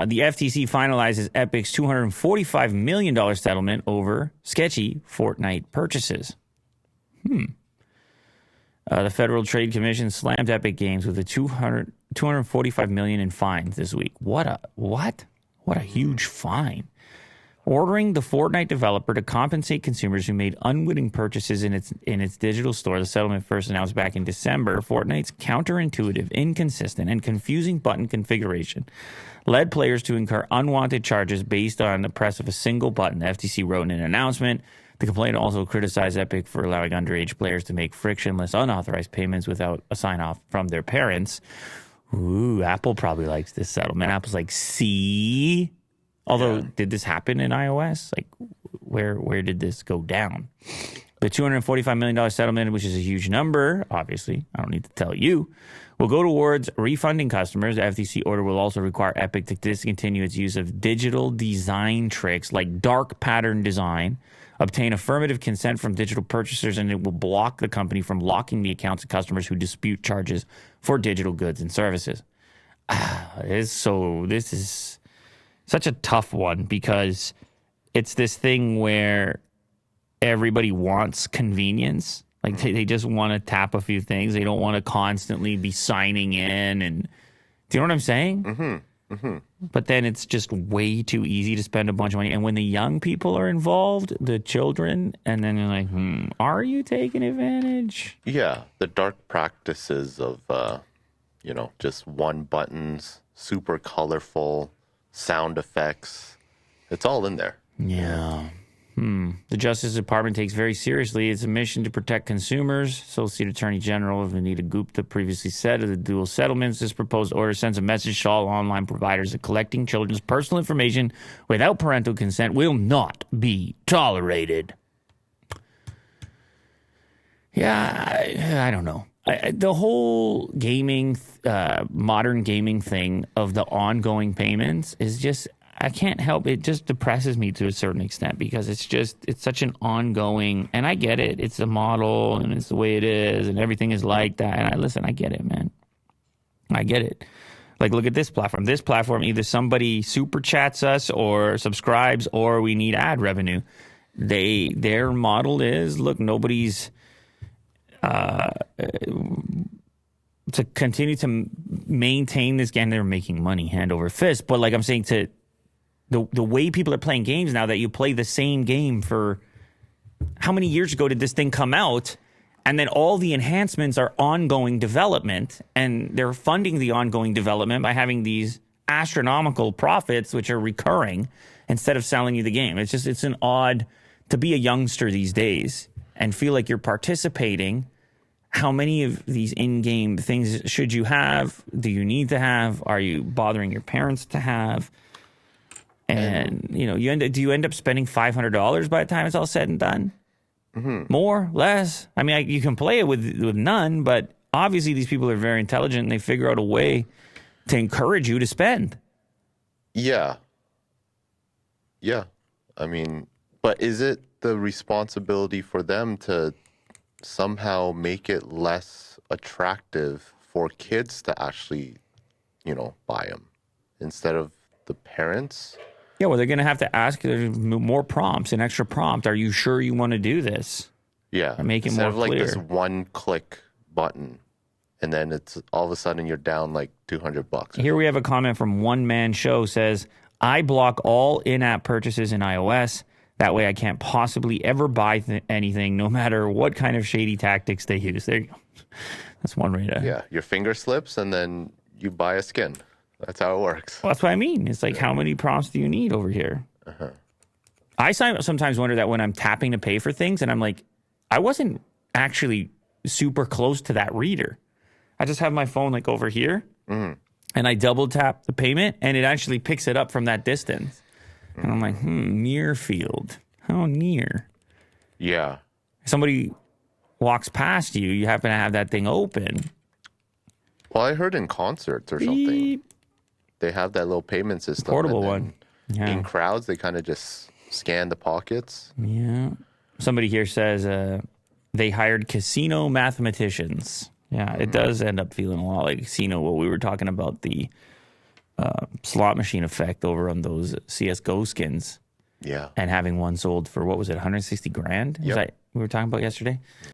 The FTC finalizes Epic's $245 million settlement over sketchy Fortnite purchases. The Federal Trade Commission slammed Epic Games with a $245 million in fines this week. What a huge fine. Ordering the Fortnite developer to compensate consumers who made unwitting purchases in its digital store. The settlement first announced back in December. Fortnite's counterintuitive, inconsistent, and confusing button configuration led players to incur unwanted charges based on the press of a single button. The FTC wrote in an announcement. The complaint also criticized Epic for allowing underage players to make frictionless, unauthorized payments without a sign-off from their parents. Ooh, Apple probably likes this settlement. Apple's like, see? Although, did this happen in iOS? Like, where did this go down? The $245 million settlement, which is a huge number, obviously, I don't need to tell you, will go towards refunding customers. The FTC order will also require Epic to discontinue its use of digital design tricks like dark pattern design, obtain affirmative consent from digital purchasers, and it will block the company from locking the accounts of customers who dispute charges for digital goods and services. This is such a tough one because it's this thing where everybody wants convenience. Like they just want to tap a few things. They don't want to constantly be signing in. And do you know what I'm saying? Mm-hmm. Mm-hmm. But then it's just way too easy to spend a bunch of money. And when the young people are involved, the children, and then you're like, are you taking advantage? Yeah, the dark practices of, just one buttons, super colorful, sound effects. It's all in there. Yeah. The Justice Department takes very seriously its mission to protect consumers. Associate Attorney General Vanita Gupta previously said of the dual settlements, this proposed order sends a message to all online providers that collecting children's personal information without parental consent will not be tolerated. Yeah, I don't know. The whole gaming, modern gaming thing of the ongoing payments is just, I can't help it. Just depresses me to a certain extent because it's such an ongoing, and I get it. It's a model and it's the way it is and everything is like that. And I get it, man. I get it. Like, look at this platform. This platform, either somebody super chats us or subscribes or we need ad revenue. Their model is, look, nobody's, to continue to maintain this game, they're making money hand over fist. But like I'm saying, to the way people are playing games now, that you play the same game for how many years ago did this thing come out? And then all the enhancements are ongoing development, and they're funding the ongoing development by having these astronomical profits, which are recurring, instead of selling you the game. It's an odd to be a youngster these days and feel like you're participating. How many of these in-game things should you have? Do you need to have? Are you bothering your parents to have? And do you end up spending $500 by the time it's all said and done? Mm-hmm. More, less? I mean, you can play it with none, but obviously these people are very intelligent and they figure out a way to encourage you to spend. Yeah. Yeah. I mean, but is it the responsibility for them to somehow make it less attractive for kids to actually, buy them instead of the parents? Yeah, well, they're going to have to ask more prompts, an extra prompt. Are you sure you want to do this? Yeah. And make it more clear. Instead of like this one-click button, and then it's all of a sudden you're down like $200. Here we have a comment from One Man Show says, I block all in-app purchases in iOS. That way I can't possibly ever buy anything, no matter what kind of shady tactics they use. There you go. That's one way to... Yeah, your finger slips and then you buy a skin. That's how it works. Well, that's what I mean. It's like, how many prompts do you need over here? Uh-huh. I sometimes wonder that when I'm tapping to pay for things, and I'm like, I wasn't actually super close to that reader. I just have my phone like over here, and I double tap the payment, and it actually picks it up from that distance. And I'm like, near field. How near? Yeah. Somebody walks past you, you happen to have that thing open. Well, I heard in concerts or something, they have that little payment system. Portable one. Yeah. In crowds, they kind of just scan the pockets. Yeah. Somebody here says they hired casino mathematicians. Yeah, it does end up feeling a lot like casino. What we were talking about, the slot machine effect over on those CS:GO skins, Yeah. and having one sold for what was it, 160 grand? Yep. We were talking about yesterday.